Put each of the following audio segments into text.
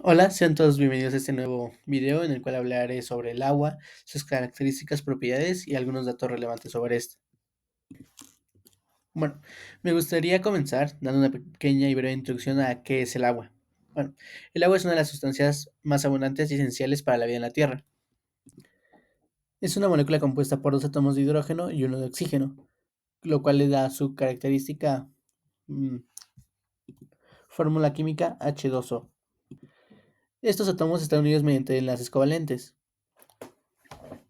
Hola, sean todos bienvenidos a este nuevo video en el cual hablaré sobre el agua, sus características, propiedades y algunos datos relevantes sobre esto. Bueno, me gustaría comenzar dando una pequeña y breve introducción a qué es el agua. Bueno, el agua es una de las sustancias más abundantes y esenciales para la vida en la Tierra. Es una molécula compuesta por dos átomos de hidrógeno y uno de oxígeno, lo cual le da su característica mm, fórmula química H2O. Estos átomos están unidos mediante enlaces covalentes.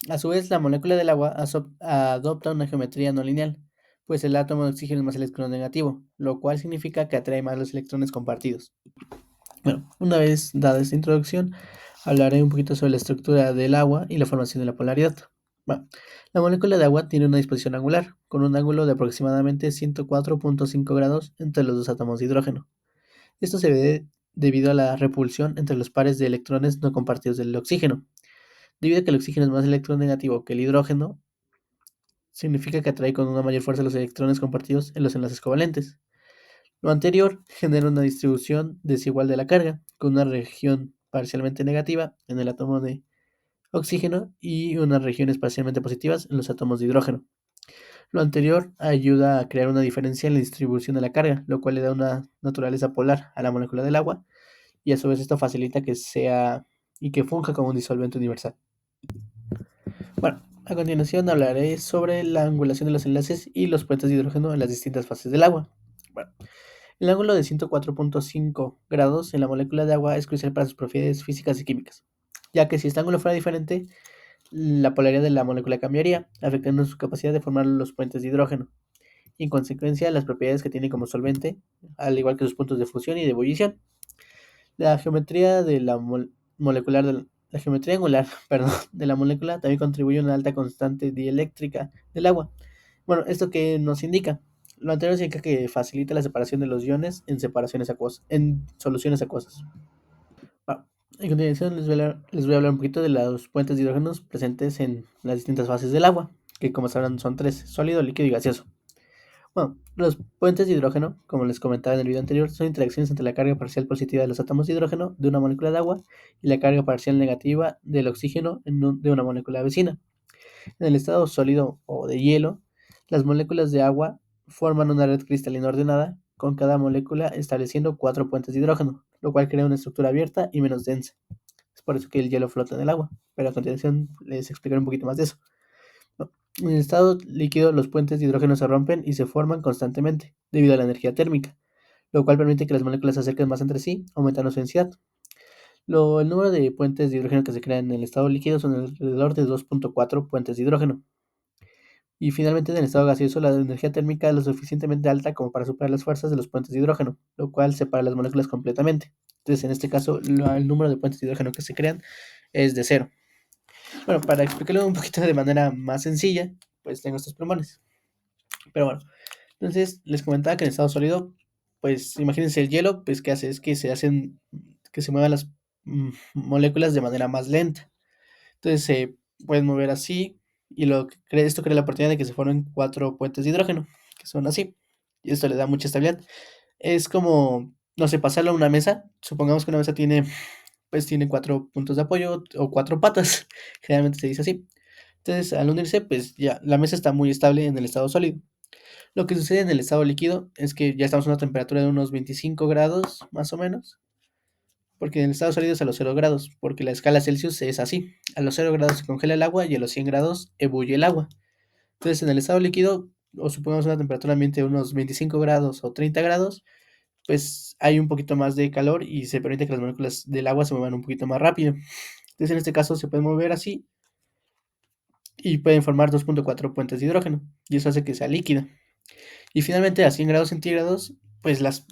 A su vez, la molécula del agua adopta una geometría no lineal, pues el átomo de oxígeno es más electronegativo, lo cual significa que atrae más los electrones compartidos. Bueno, una vez dada esta introducción, hablaré un poquito sobre la estructura del agua y la formación de la polaridad. Bueno, la molécula de agua tiene una disposición angular, con un ángulo de aproximadamente 104.5 grados entre los dos átomos de hidrógeno. Esto se ve debido a la repulsión entre los pares de electrones no compartidos del oxígeno. Debido a que el oxígeno es más electronegativo que el hidrógeno, significa que atrae con una mayor fuerza los electrones compartidos en los enlaces covalentes. Lo anterior genera una distribución desigual de la carga, con una región parcialmente negativa en el átomo de oxígeno y unas regiones parcialmente positivas en los átomos de hidrógeno. Lo anterior ayuda a crear una diferencia en la distribución de la carga, lo cual le da una naturaleza polar a la molécula del agua y a su vez esto facilita que sea y que funja como un disolvente universal. Bueno, a continuación hablaré sobre la angulación de los enlaces y los puentes de hidrógeno en las distintas fases del agua. Bueno, el ángulo de 104.5 grados en la molécula de agua es crucial para sus propiedades físicas y químicas, ya que si este ángulo fuera diferente, la polaridad de la molécula cambiaría, afectando su capacidad de formar los puentes de hidrógeno, y en consecuencia las propiedades que tiene como solvente, al igual que sus puntos de fusión y de ebullición. La geometría de la geometría angular, perdón, de la molécula también contribuye a una alta constante dieléctrica del agua. Bueno, ¿esto qué nos indica? Lo anterior significa que facilita la separación de los iones en soluciones acuosas. Bueno, a continuación les voy a hablar un poquito de los puentes de hidrógenos presentes en las distintas fases del agua, que como sabrán son tres: sólido, líquido y gaseoso. Bueno, los puentes de hidrógeno, como les comentaba en el video anterior, son interacciones entre la carga parcial positiva de los átomos de hidrógeno de una molécula de agua y la carga parcial negativa del oxígeno de una molécula vecina. En el estado sólido o de hielo, las moléculas de agua forman una red cristalina ordenada, con cada molécula estableciendo cuatro puentes de hidrógeno, lo cual crea una estructura abierta y menos densa. Es por eso que el hielo flota en el agua, pero a continuación les explicaré un poquito más de eso. No. En el estado líquido, los puentes de hidrógeno se rompen y se forman constantemente debido a la energía térmica, lo cual permite que las moléculas se acerquen más entre sí, aumentando su densidad. El número de puentes de hidrógeno que se crean en el estado líquido son alrededor de 2.4 puentes de hidrógeno. Y finalmente, en el estado gaseoso, la energía térmica es lo suficientemente alta como para superar las fuerzas de los puentes de hidrógeno, lo cual separa las moléculas completamente. Entonces, en este caso, el número de puentes de hidrógeno que se crean es de cero. Bueno, para explicarlo un poquito de manera más sencilla, pues tengo estos plumones. Pero bueno, entonces les comentaba que en estado sólido, pues imagínense el hielo, pues que hace es que que se muevan las moléculas de manera más lenta. Entonces se pueden mover así y esto crea la oportunidad de que se formen cuatro puentes de hidrógeno, que son así. Y esto le da mucha estabilidad. Es como, no sé, pasarlo a una mesa. Supongamos que una mesa tiene cuatro puntos de apoyo o cuatro patas. Generalmente se dice así. Entonces, al unirse, pues ya la mesa está muy estable en el estado sólido. Lo que sucede en el estado líquido es que ya estamos a una temperatura de unos 25 grados, más o menos, porque en el estado sólido es a los 0 grados, porque la escala Celsius es así. A los 0 grados se congela el agua y a los 100 grados ebulle el agua. Entonces, en el estado líquido, o supongamos una temperatura ambiente de unos 25 grados o 30 grados, pues hay un poquito más de calor y se permite que las moléculas del agua se muevan un poquito más rápido. Entonces, en este caso se pueden mover así y pueden formar 2.4 puentes de hidrógeno, y eso hace que sea líquida. Y finalmente, a 100 grados centígrados, pues las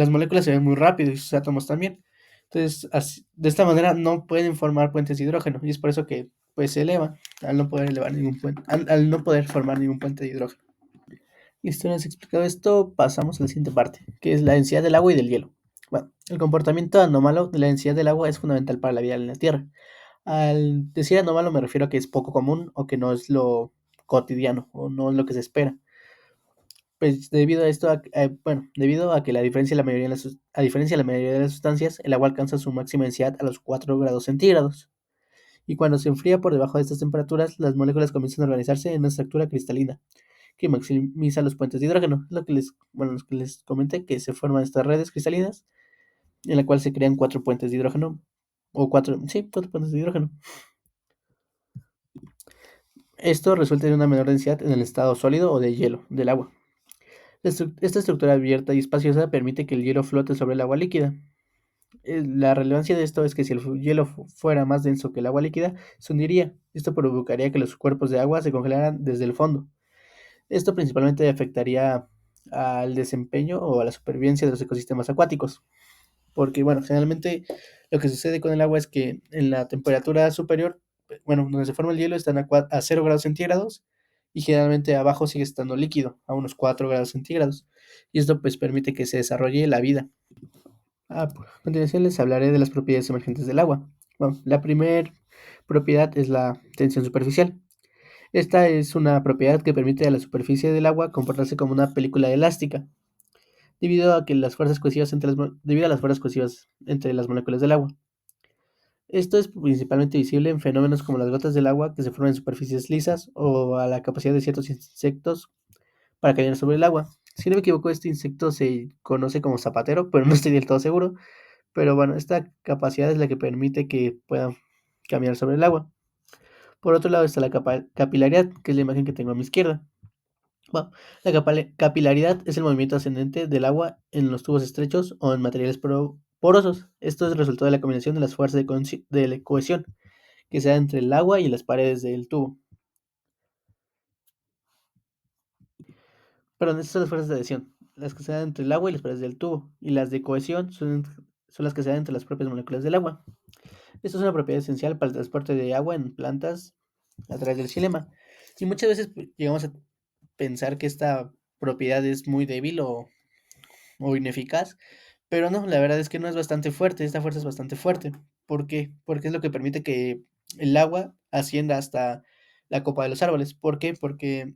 moléculas se ven muy rápido y sus átomos también. Entonces, de esta manera no pueden formar puentes de hidrógeno y es por eso que pues se elevan al no poder elevar ningún puente, al no poder formar ningún puente de hidrógeno. Listo, una vez explicado esto, pasamos a la siguiente parte, que es la densidad del agua y del hielo. Bueno, el comportamiento anómalo de la densidad del agua es fundamental para la vida en la Tierra. Al decir anómalo me refiero a que es poco común o que no es lo cotidiano o no es lo que se espera. Pues debido a esto, bueno, debido a que a diferencia de la mayoría de las sustancias, el agua alcanza su máxima densidad a los 4 grados centígrados. Y cuando se enfría por debajo de estas temperaturas, las moléculas comienzan a organizarse en una estructura cristalina que maximiza los puentes de hidrógeno. Lo que bueno, lo que les comenté, que se forman estas redes cristalinas en la cual se crean 4 puentes de hidrógeno, o sí, 4 puentes de hidrógeno. Esto resulta en una menor densidad en el estado sólido o de hielo del agua. Esta estructura abierta y espaciosa permite que el hielo flote sobre el agua líquida. La relevancia de esto es que si el hielo fuera más denso que el agua líquida, se hundiría. Esto provocaría que los cuerpos de agua se congelaran desde el fondo. Esto principalmente afectaría al desempeño o a la supervivencia de los ecosistemas acuáticos. Porque, bueno, generalmente lo que sucede con el agua es que en la temperatura superior, bueno, donde se forma el hielo, están a 0 grados centígrados y generalmente abajo sigue estando líquido, a unos 4 grados centígrados. Y esto pues permite que se desarrolle la vida. A continuación les hablaré de las propiedades emergentes del agua. Bueno, la primera propiedad es la tensión superficial. Esta es una propiedad que permite a la superficie del agua comportarse como una película elástica, debido a las fuerzas cohesivas entre las moléculas del agua. Esto es principalmente visible en fenómenos como las gotas del agua que se forman en superficies lisas o a la capacidad de ciertos insectos para caminar sobre el agua. Si no me equivoco, este insecto se conoce como zapatero, pero no estoy del todo seguro. Pero bueno, esta capacidad es la que permite que puedan caminar sobre el agua. Por otro lado está la capilaridad, que es la imagen que tengo a mi izquierda. Bueno, la capilaridad es el movimiento ascendente del agua en los tubos estrechos o en materiales porosos. Esto es el resultado de la combinación de las fuerzas de la cohesión que se da entre el agua y las paredes del tubo. Perdón, estas son las fuerzas de adhesión, las que se dan entre el agua y las paredes del tubo, y las de cohesión son las que se dan entre las propias moléculas del agua. Esto es una propiedad esencial para el transporte de agua en plantas a través del xilema. Y muchas veces llegamos a pensar que esta propiedad es muy débil o ineficaz, pero no, la verdad es que no es bastante fuerte, esta fuerza es bastante fuerte. ¿Por qué? Porque es lo que permite que el agua ascienda hasta la copa de los árboles. ¿Por qué? Porque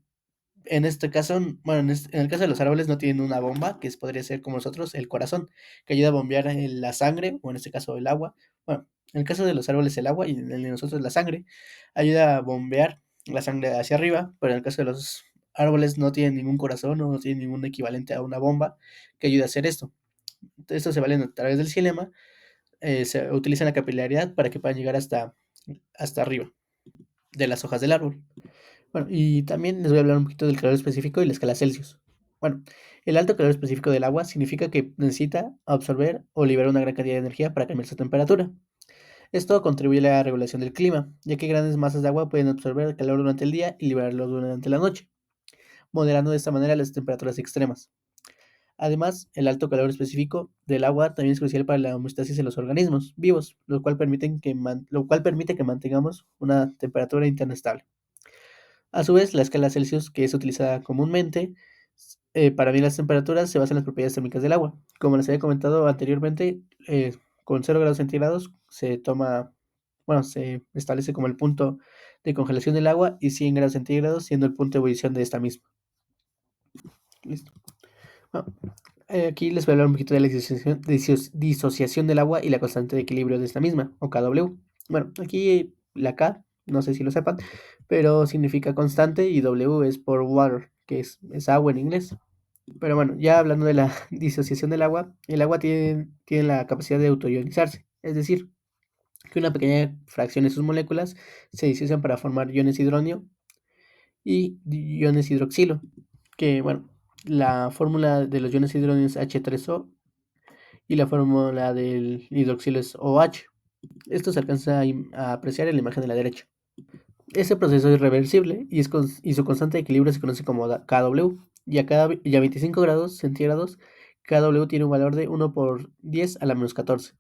en este caso, bueno, en el caso de los árboles no tienen una bomba, que podría ser como nosotros, el corazón, que ayuda a bombear la sangre, o en este caso el agua. Bueno, en el caso de los árboles el agua y en el de nosotros la sangre, ayuda a bombear la sangre hacia arriba, pero en el caso de los árboles no tienen ningún corazón o no tienen ningún equivalente a una bomba que ayude a hacer esto. Esto se vale a través del xilema, se utiliza la capilaridad para que puedan llegar hasta arriba de las hojas del árbol. Bueno, y también les voy a hablar un poquito del calor específico y la escala Celsius. Bueno, el alto calor específico del agua significa que necesita absorber o liberar una gran cantidad de energía para cambiar su temperatura. Esto contribuye a la regulación del clima, ya que grandes masas de agua pueden absorber el calor durante el día y liberarlo durante la noche, moderando de esta manera las temperaturas extremas. Además, el alto calor específico del agua también es crucial para la homeostasis en los organismos vivos, lo cual permite que mantengamos una temperatura interna estable. A su vez, la escala Celsius, que es utilizada comúnmente para medir las temperaturas, se basa en las propiedades térmicas del agua. Como les había comentado anteriormente, con 0 grados centígrados bueno, se establece como el punto de congelación del agua y 100 grados centígrados siendo el punto de ebullición de esta misma. Listo. Bueno, aquí les voy a hablar un poquito de la disociación del agua y la constante de equilibrio de esta misma, o KW. Bueno, aquí la K, no sé si lo sepan, pero significa constante y W es por water, que es agua en inglés. Pero bueno, ya hablando de la disociación del agua, el agua tiene la capacidad de autoionizarse, es decir, que una pequeña fracción de sus moléculas se disocian para formar iones hidronio y iones hidroxilo, que bueno, la fórmula de los iones hidronio es H3O y la fórmula del hidroxilo es OH. Esto se alcanza a apreciar en la imagen de la derecha. Ese proceso es reversible y su constante de equilibrio se conoce como KW. Y a 25 grados centígrados, KW tiene un valor de 1 por 10 a la menos 14.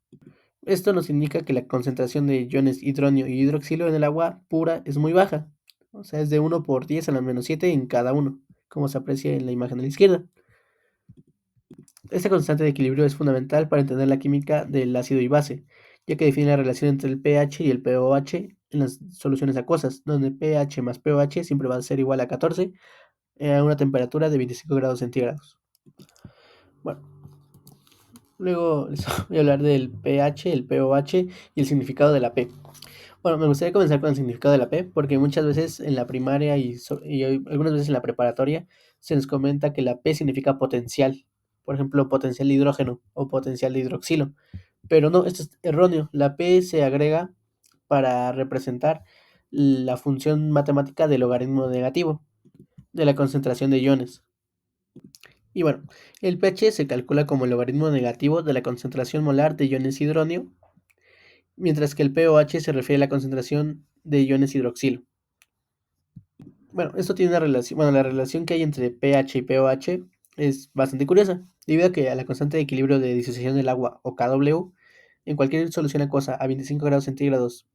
Esto nos indica que la concentración de iones hidronio y hidroxilo en el agua pura es muy baja. O sea, es de 1 por 10 a la menos 7 en cada uno, como se aprecia en la imagen de la izquierda. Esta constante de equilibrio es fundamental para entender la química del ácido y base, ya que define la relación entre el pH y el pOH en las soluciones acuosas, donde pH más pOH siempre va a ser igual a 14, a una temperatura de 25 grados centígrados. Bueno, luego les voy a hablar del pH, el pOH y el significado de la P. Bueno, me gustaría comenzar con el significado de la P, porque muchas veces en la primaria y algunas veces en la preparatoria se nos comenta que la P significa potencial, por ejemplo, potencial de hidrógeno o potencial de hidroxilo, pero no, esto es erróneo. La P se agrega para representar la función matemática del logaritmo negativo de la concentración de iones. Y bueno, el pH se calcula como el logaritmo negativo de la concentración molar de iones hidronio, mientras que el pOH se refiere a la concentración de iones hidroxilo. Bueno, esto tiene una relación, bueno, la relación que hay entre pH y pOH es bastante curiosa, debido a que a la constante de equilibrio de disociación del agua, o Kw, en cualquier solución acuosa a 25 grados centígrados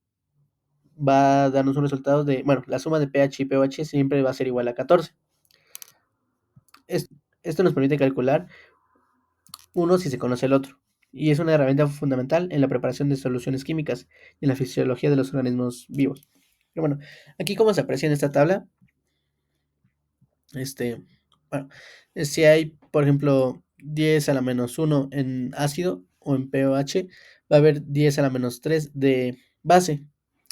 va a darnos un resultado de, bueno, la suma de pH y pOH siempre va a ser igual a 14. Es- Esto nos permite calcular uno si se conoce el otro, y es una herramienta fundamental en la preparación de soluciones químicas y en la fisiología de los organismos vivos. Pero bueno, aquí como se aprecia en esta tabla, este, bueno, si hay, por ejemplo, 10 a la menos uno en ácido o en pOH, va a haber 10 a la menos 3 de base.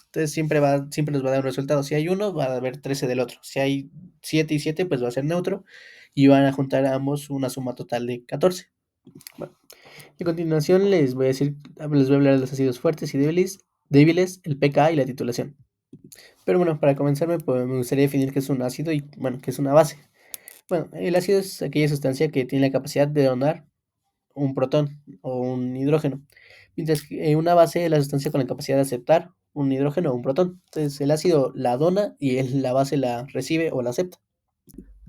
Entonces siempre nos va a dar un resultado. Si hay uno, va a haber 13 del otro. Si hay 7 y 7, pues va a ser neutro. Y van a juntar a ambos una suma total de 14. Bueno, a continuación les voy a hablar de los ácidos fuertes y débiles, el pKa y la titulación. Pero bueno, para comenzar me gustaría definir qué es un ácido y bueno, qué es una base. Bueno, el ácido es aquella sustancia que tiene la capacidad de donar un protón o un hidrógeno, mientras que una base es la sustancia con la capacidad de aceptar un hidrógeno o un protón. Entonces el ácido la dona y la base la recibe o la acepta.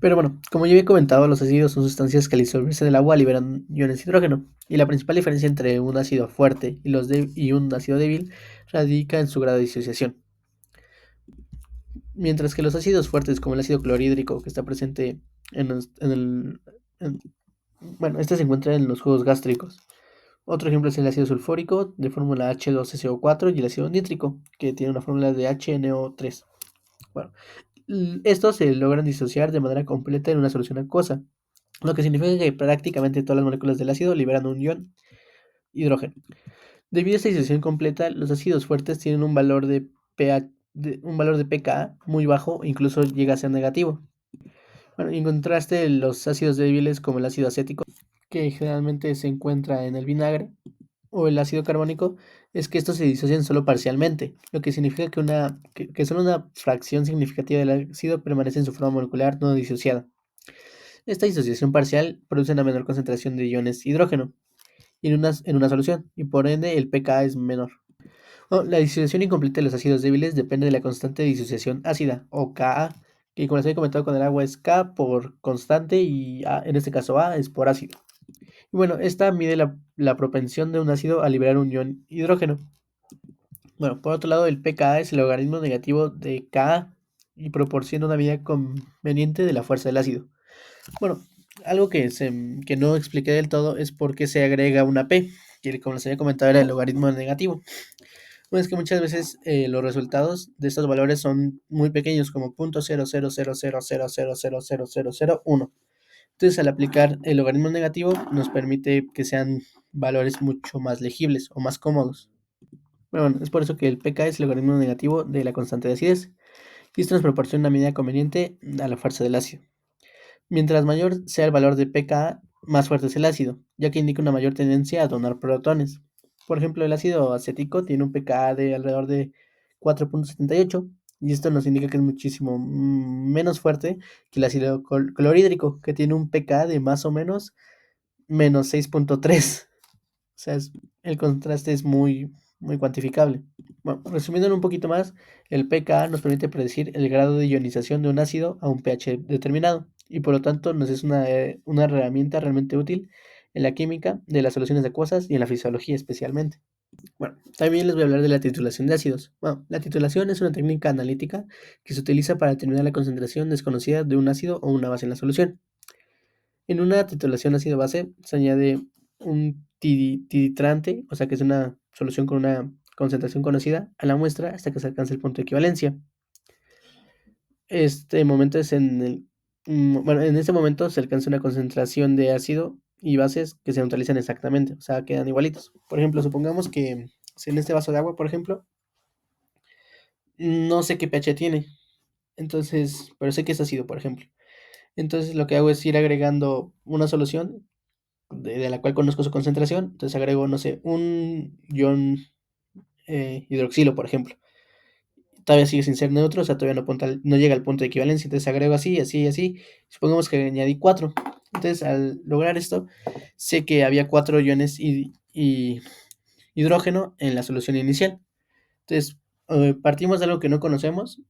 Pero bueno, como ya había comentado, los ácidos son sustancias que al disolverse en el agua liberan iones de hidrógeno, y la principal diferencia entre un ácido fuerte y un ácido débil radica en su grado de disociación. Mientras que los ácidos fuertes, como el ácido clorhídrico, que está presente en, en- bueno, este se encuentra en los jugos gástricos. Otro ejemplo es el ácido sulfúrico de fórmula H2SO4 y el ácido nítrico, que tiene una fórmula de HNO3. Bueno, estos se logran disociar de manera completa en una solución acuosa, lo que significa que prácticamente todas las moléculas del ácido liberan un ion hidrógeno. Debido a esta disociación completa, los ácidos fuertes tienen un valor de pH, un valor de pKa muy bajo, incluso llega a ser negativo. Bueno, en contraste, los ácidos débiles como el ácido acético, que generalmente se encuentra en el vinagre, o el ácido carbónico, es que estos se disocian solo parcialmente, lo que significa que solo una fracción significativa del ácido permanece en su forma molecular no disociada. Esta disociación parcial produce una menor concentración de iones hidrógeno en una solución, y por ende el pKa es menor. Bueno, la disociación incompleta de los ácidos débiles depende de la constante de disociación ácida, o Ka, que como les había comentado con el agua es K por constante y en este caso A es por ácido. Y bueno, esta mide la propensión de un ácido a liberar un ion hidrógeno. Bueno, por otro lado, el pKa es el logaritmo negativo de Ka y proporciona una medida conveniente de la fuerza del ácido. Bueno, algo que no expliqué del todo es por qué se agrega una P, que como les había comentado era el logaritmo negativo. Bueno, es que muchas veces los resultados de estos valores son muy pequeños, como 0.00000000001. Entonces, al aplicar el logaritmo negativo, nos permite que sean valores mucho más legibles o más cómodos. Bueno, es por eso que el pK es el logaritmo negativo de la constante de acidez, y esto nos proporciona una medida conveniente a la fuerza del ácido. Mientras mayor sea el valor de pKa, más fuerte es el ácido, ya que indica una mayor tendencia a donar protones. Por ejemplo, el ácido acético tiene un pKa de alrededor de 4.78, y esto nos indica que es muchísimo menos fuerte que el ácido clorhídrico, que tiene un pKa de más o menos menos 6.3. O sea, el contraste es muy cuantificable. Bueno, resumiendo un poquito más, el pKa nos permite predecir el grado de ionización de un ácido a un pH determinado, y por lo tanto nos es una herramienta realmente útil en la química de las soluciones acuosas y en la fisiología especialmente. Bueno, también les voy a hablar de la titulación de ácidos. Bueno, la titulación es una técnica analítica que se utiliza para determinar la concentración desconocida de un ácido o una base en la solución. En una titulación ácido-base se añade un titrante, o sea que es una solución con una concentración conocida, a la muestra hasta que se alcance el punto de equivalencia. Este momento es Bueno, en ese momento se alcanza una concentración de ácido y bases que se neutralizan exactamente, o sea, quedan igualitos. Por ejemplo, supongamos que si en este vaso de agua, por ejemplo, no sé qué pH tiene, entonces, pero sé que es ácido, por ejemplo. Entonces lo que hago es ir agregando una solución de la cual conozco su concentración, entonces agrego, no sé, un ion hidroxilo, por ejemplo. Todavía sigue sin ser neutro, o sea, todavía no llega al punto de equivalencia, entonces agrego así, así, así. Supongamos que añadí 4. Entonces, al lograr esto, sé que había 4 iones y hidrógeno en la solución inicial. Entonces, partimos de algo que no conocemos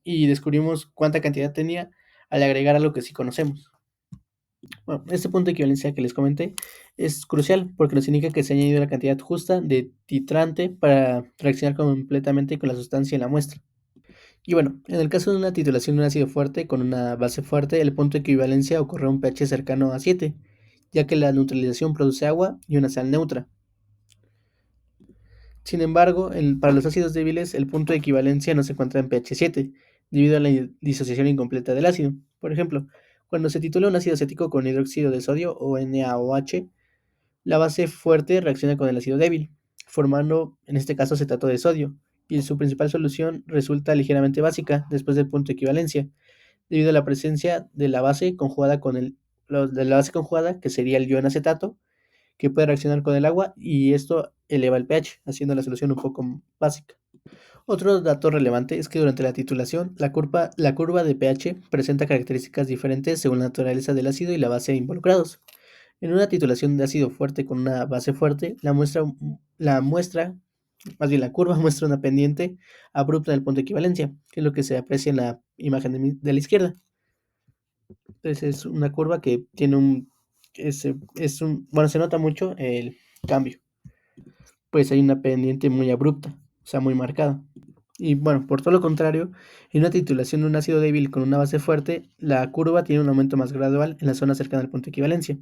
y descubrimos cuánta cantidad tenía al agregar algo que sí conocemos. Bueno, este punto de equivalencia que les comenté es crucial porque nos indica que se ha añadido la cantidad justa de titrante para reaccionar completamente con la sustancia en la muestra. Y bueno, en el caso de una titulación de un ácido fuerte con una base fuerte, el punto de equivalencia ocurre a un pH cercano a 7, ya que la neutralización produce agua y una sal neutra. Sin embargo, para los ácidos débiles, el punto de equivalencia no se encuentra en pH 7, debido a la disociación incompleta del ácido. Por ejemplo, cuando se titula un ácido acético con hidróxido de sodio o NaOH, la base fuerte reacciona con el ácido débil, formando en este caso acetato de sodio, y su principal solución resulta ligeramente básica después del punto de equivalencia, debido a la presencia de la base conjugada de la base conjugada, que sería el ion acetato, que puede reaccionar con el agua y esto eleva el pH, haciendo la solución un poco básica. Otro dato relevante es que durante la titulación, la curva de pH presenta características diferentes según la naturaleza del ácido y la base involucrados. En una titulación de ácido fuerte con una base fuerte, más bien la curva muestra una pendiente abrupta del punto de equivalencia, que es lo que se aprecia en la imagen de la izquierda. Entonces es una curva que tiene bueno, se nota mucho el cambio, pues hay una pendiente muy abrupta, o sea, muy marcada. Y bueno, por todo lo contrario, en una titulación de un ácido débil con una base fuerte, la curva tiene un aumento más gradual en la zona cercana al punto de equivalencia.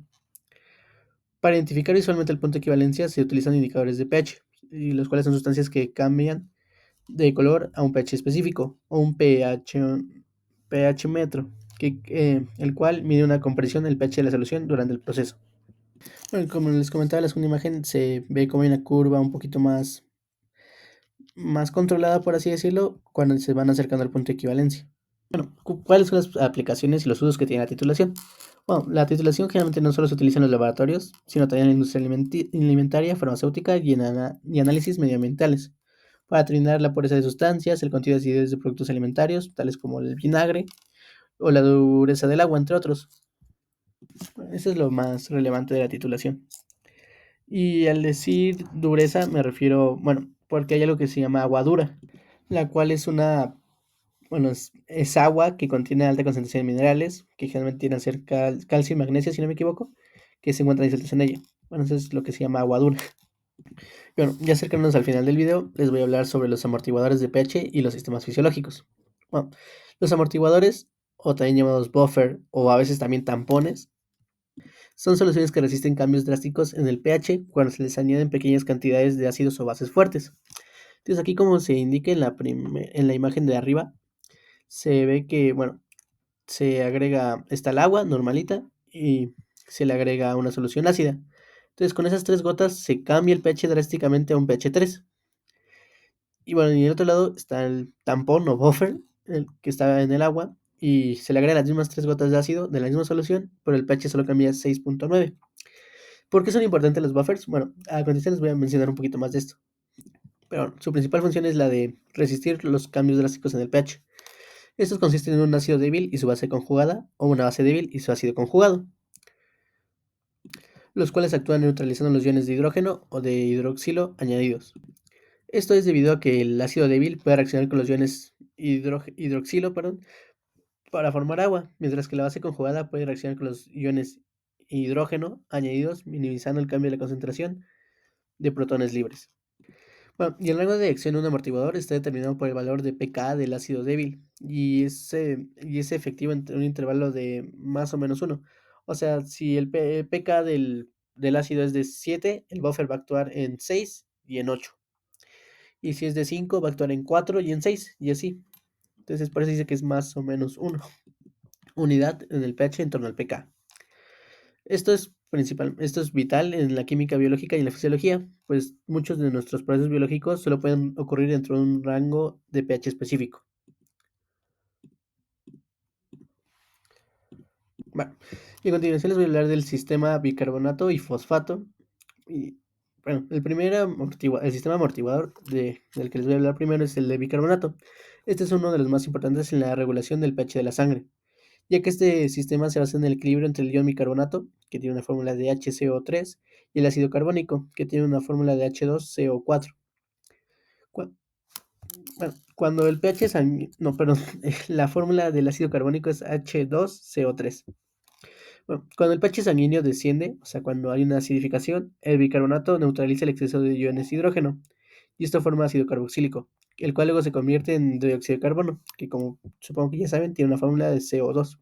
Para identificar visualmente el punto de equivalencia se utilizan indicadores de pH, y los cuales son sustancias que cambian de color a un pH específico, o un pH metro, el cual mide una compresión del pH de la solución durante el proceso. Bueno, como les comentaba, en la segunda imagen se ve como hay una curva un poquito más controlada, por así decirlo, cuando se van acercando al punto de equivalencia. Bueno, ¿cuáles son las aplicaciones y los usos que tiene la titulación? Bueno, la titulación generalmente no solo se utiliza en los laboratorios, sino también en la industria alimentaria, farmacéutica y análisis medioambientales, para determinar la pureza de sustancias, el contenido de acidez de productos alimentarios, tales como el vinagre o la dureza del agua, entre otros. Eso es lo más relevante de la titulación. Y al decir dureza me refiero, bueno, porque hay algo que se llama agua dura, la cual bueno, es agua que contiene alta concentración de minerales, que generalmente tienen a ser calcio y magnesio, si no me equivoco, que se encuentran disueltos en ella. Bueno, eso es lo que se llama agua dura. Bueno, ya acercándonos al final del video, les voy a hablar sobre los amortiguadores de pH y los sistemas fisiológicos. Bueno, los amortiguadores, o también llamados buffer, o a veces también tampones, son soluciones que resisten cambios drásticos en el pH cuando se les añaden pequeñas cantidades de ácidos o bases fuertes. Entonces aquí como se indica en la imagen de arriba, se ve que, bueno, está el agua normalita y se le agrega una solución ácida. Entonces con esas 3 gotas se cambia el pH drásticamente a un pH 3. Y bueno, y del otro lado está el tampón o buffer, el que está en el agua, y se le agrega las mismas 3 gotas de ácido de la misma solución, pero el pH solo cambia a 6.9. ¿Por qué son importantes los buffers? Bueno, a continuación les voy a mencionar un poquito más de esto. Pero su principal función es la de resistir los cambios drásticos en el pH. Estos consisten en un ácido débil y su base conjugada, o una base débil y su ácido conjugado, los cuales actúan neutralizando los iones de hidrógeno o de hidroxilo añadidos. Esto es debido a que el ácido débil puede reaccionar con los iones hidroxilo, para formar agua, mientras que la base conjugada puede reaccionar con los iones hidrógeno añadidos, minimizando el cambio de la concentración de protones libres. Bueno, y el rango de acción de un amortiguador está determinado por el valor de pK del ácido débil y es efectivo entre un intervalo de más o menos 1. O sea, si el pK del ácido es de 7, el buffer va a actuar en 6 y en 8. Y si es de 5, va a actuar en 4 y en 6, y así. Entonces, por eso dice que es más o menos 1. unidad en el pH en torno al pK. Esto es vital en la química biológica y en la fisiología, pues muchos de nuestros procesos biológicos solo pueden ocurrir dentro de un rango de pH específico. Bueno, y a continuación les voy a hablar del sistema bicarbonato y fosfato. Y bueno, el sistema amortiguador del que les voy a hablar primero es el de bicarbonato. Este es uno de los más importantes en la regulación del pH de la sangre, ya que este sistema se basa en el equilibrio entre el ion bicarbonato, que tiene una fórmula de HCO3, y el ácido carbónico, que tiene una fórmula de H2CO4. Cu- Cuando el pH sanguíneo, no, perdón, la fórmula del ácido carbónico es H2CO3. Bueno, cuando el pH sanguíneo desciende, o sea, cuando hay una acidificación, el bicarbonato neutraliza el exceso de iones de hidrógeno, y esto forma ácido carboxílico, el cual luego se convierte en dióxido de carbono, que como supongo que ya saben, tiene una fórmula de CO2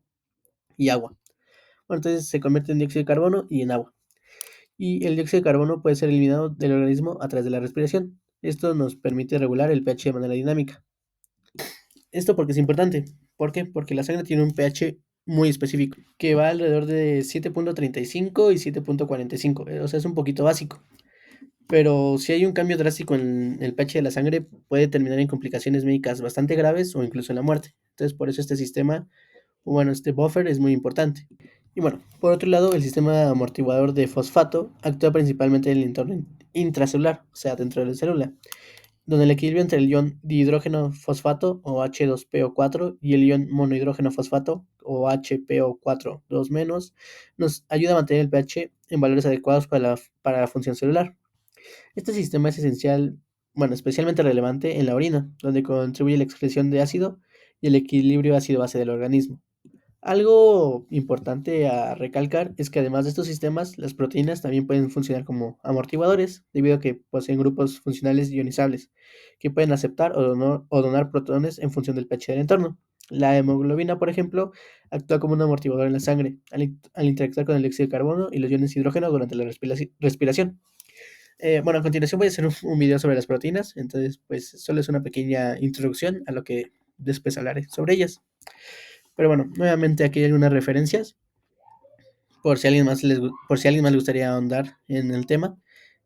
y agua. Bueno, entonces se convierte en dióxido de carbono y en agua. Y el dióxido de carbono puede ser eliminado del organismo a través de la respiración. Esto nos permite regular el pH de manera dinámica. Esto porque es importante. ¿Por qué? Porque la sangre tiene un pH muy específico, que va alrededor de 7.35 y 7.45. O sea, es un poquito básico. Pero si hay un cambio drástico en el pH de la sangre, puede terminar en complicaciones médicas bastante graves o incluso en la muerte. Entonces, por eso este sistema, bueno, este buffer es muy importante. Y bueno, por otro lado, el sistema amortiguador de fosfato actúa principalmente en el entorno intracelular, o sea, dentro de la célula, donde el equilibrio entre el ion dihidrógeno fosfato o H2PO4 y el ion monohidrógeno fosfato o HPO4 2 nos ayuda a mantener el pH en valores adecuados para la función celular. Este sistema es esencial, bueno, especialmente relevante en la orina, donde contribuye a la excreción de ácido y el equilibrio ácido-base del organismo. Algo importante a recalcar es que además de estos sistemas, las proteínas también pueden funcionar como amortiguadores, debido a que poseen grupos funcionales ionizables, que pueden aceptar o donar protones en función del pH del entorno. La hemoglobina, por ejemplo, actúa como un amortiguador en la sangre, al interactuar con el dióxido de carbono y los iones de hidrógeno durante la respiración. Bueno, a continuación voy a hacer un video sobre las proteínas, entonces pues solo es una pequeña introducción a lo que después hablaré sobre ellas. Pero bueno, nuevamente aquí hay algunas referencias por si por si a alguien más le gustaría ahondar en el tema.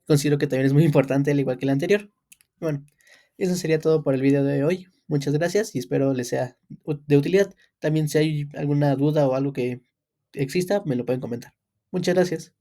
Considero que también es muy importante, al igual que el anterior. Bueno, eso sería todo por el video de hoy. Muchas gracias y espero les sea de utilidad. También si hay alguna duda o algo que exista, me lo pueden comentar. Muchas gracias.